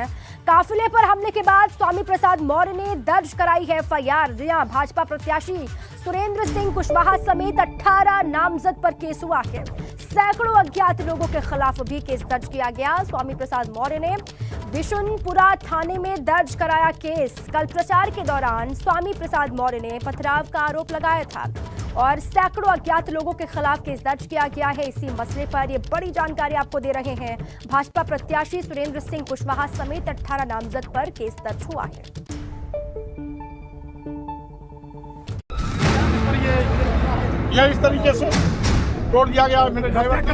हैं। काफिले पर हमले के बाद स्वामी प्रसाद मौर्य ने दर्ज कराई है एफआईआर। जहां भाजपा प्रत्याशी सुरेंद्र सिंह कुशवाहा समेत 18 नामजद पर केस हुआ है। सैकड़ों अज्ञात लोगों के खिलाफ भी केस दर्ज किया गया। स्वामी प्रसाद मौर्य ने विशुनपुरा थाने में दर्ज कराया केस। कल प्रचार के दौरान स्वामी प्रसाद मौर्य ने पथराव का आरोप लगाया था और सैकड़ों अज्ञात लोगों के खिलाफ केस दर्ज किया गया है। इसी मसले पर ये बड़ी जानकारी आपको दे रहे हैं। भाजपा प्रत्याशी सुरेंद्र सिंह कुशवाहा समेत 18 नामजद पर केस दर्ज हुआ है। यह इस तरीके से तोड़ दिया गया मेरे ड्राइवर का।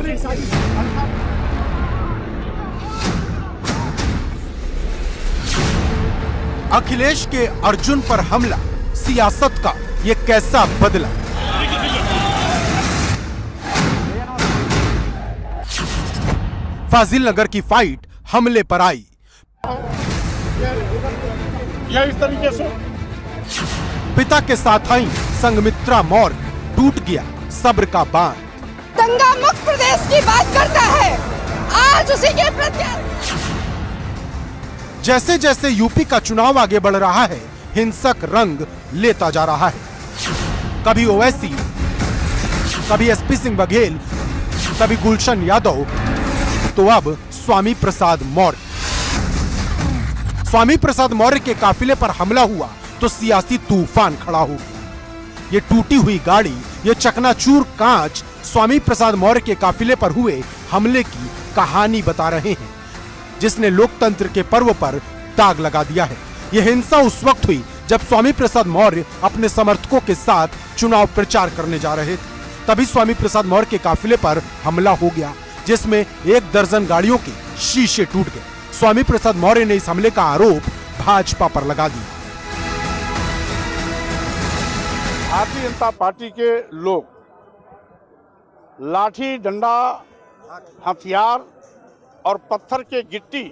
अखिलेश के अर्जुन पर हमला, सियासत का ये कैसा बदला। फाजिल नगर की फाइट हमले पर आई। यह इस तरीके से पिता के साथ आई संघमित्रा मौर्य, टूट गया सब्र का बांध। दंगा मुक्त प्रदेश की बात करता है, आज उसी के प्रत्याशी। जैसे जैसे यूपी का चुनाव आगे बढ़ रहा है, हिंसक रंग लेता जा रहा है। कभी ओवैसी, कभी एसपी सिंह बघेल, कभी गुलशन यादव, तो अब स्वामी प्रसाद मौर्य। स्वामी प्रसाद मौर्य के काफिले पर हमला हुआ तो सियासी तूफान खड़ा हो गया। ये टूटी हुई गाड़ी, ये चकनाचूर कांच स्वामी प्रसाद मौर्य के काफिले पर हुए हमले की कहानी बता रहे हैं, जिसने लोकतंत्र के पर्व पर दाग लगा दिया है। यह हिंसा उस वक्त हुई जब स्वामी प्रसाद मौर्य अपने समर्थकों के साथ चुनाव प्रचार करने जा रहे थे। तभी स्वामी प्रसाद मौर्य के काफिले पर हमला हो गया, जिसमें 1 दर्जन गाड़ियों के शीशे टूट गए। स्वामी प्रसाद मौर्य ने इस हमले का आरोप भाजपा पर लगा दिया। भारतीय जनता पार्टी के लोग लाठी, डंडा, हथियार और पत्थर के गिट्टी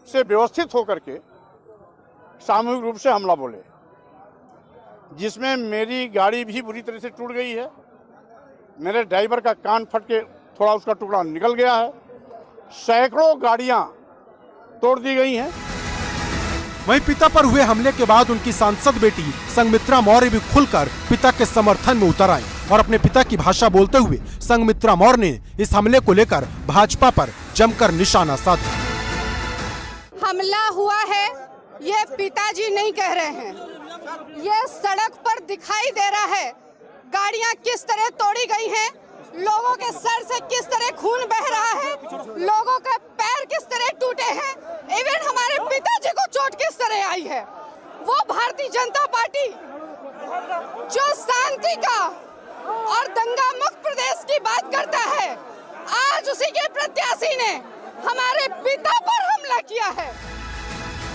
से व्यवस्थित होकर के सामूहिक रूप से हमला बोले, जिसमें मेरी गाड़ी भी बुरी तरह से टूट गई है। मेरे ड्राइवर का कान फट के थोड़ा उसका टुकड़ा निकल गया है। सैकड़ों गाड़ियां तोड़ दी गई हैं। वहीं पिता पर हुए हमले के बाद उनकी सांसद बेटी संघमित्रा मौर्य भी खुलकर पिता के समर्थन में उतर आई और अपने पिता की भाषा बोलते हुए संघमित्रा मौर्य ने इस हमले को लेकर भाजपा पर जमकर निशाना साधा। हमला हुआ है, ये पिताजी नहीं कह रहे हैं, ये सड़क पर दिखाई दे रहा है। गाड़ियां किस तरह तोड़ी गई हैं, लोगों के सर से किस तरह खून बह रहा है, लोगों के पैर किस तरह टूटे हैं, इवन हमारे पिताजी को चोट किस तरह आई है। वो भारतीय जनता पार्टी जो शांति का और दंगा मुक्त प्रदेश की बात करता है, आज उसी के प्रत्याशी ने हमारे पिता पर हमला किया है।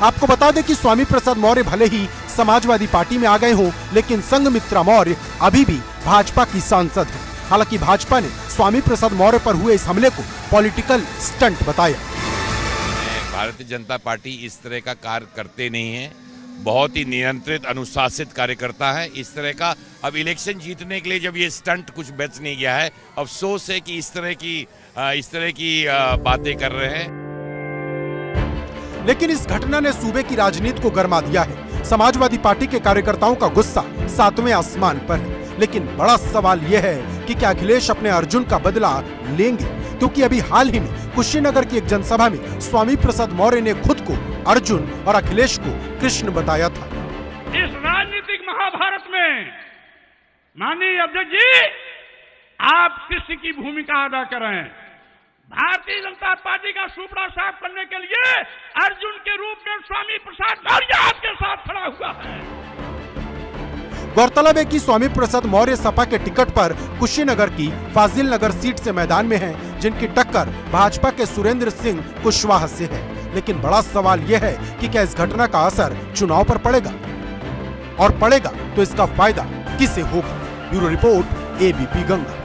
आपको बता दें कि स्वामी प्रसाद मौर्य भले ही समाजवादी पार्टी में आ गए हों, लेकिन संघमित्रा मौर्य अभी भी भाजपा की सांसद है। हालांकि भाजपा ने स्वामी प्रसाद मौर्य पर हुए इस हमले को पॉलिटिकल स्टंट बताया। भारतीय जनता पार्टी इस तरह का कार्य करते नहीं है, बहुत ही नियंत्रित अनुशासित कार्यकर्ता है। इस तरह का अब इलेक्शन जीतने के लिए जब ये स्टंट कुछ बच नहीं गया है, अफसोस है कि इस तरह की बातें कर रहे हैं। लेकिन इस घटना ने सूबे की राजनीति को गरमा दिया है। समाजवादी पार्टी के कार्यकर्ताओं का गुस्सा 7वें आसमान पर है। लेकिन बड़ा सवाल यह है कि क्या अखिलेश अपने अर्जुन का बदला लेंगे, क्योंकि अभी हाल ही में कुशीनगर की एक जनसभा में स्वामी प्रसाद मौर्य ने खुद को अर्जुन और अखिलेश को कृष्ण बताया था। इस राजनीतिक महाभारत में माननीय अध्यक्ष जी, आप कृष्ण की भूमिका अदा कर रहे हैं। भारतीय जनता पार्टी का सुपड़ा साफ करने के लिए अर्जुन के रूप में स्वामी प्रसाद मौर्य आपके साथ खड़ा हुआ है। गौरतलब है कि स्वामी प्रसाद मौर्य सपा के टिकट पर कुशीनगर की फाजिल नगर सीट से मैदान में हैं, जिनकी टक्कर भाजपा के सुरेंद्र सिंह कुशवाहा से है। लेकिन बड़ा सवाल यह है कि क्या इस घटना का असर चुनाव पर पड़ेगा, और पड़ेगा तो इसका फायदा किसे होगा। Bureau report, ABP Ganga.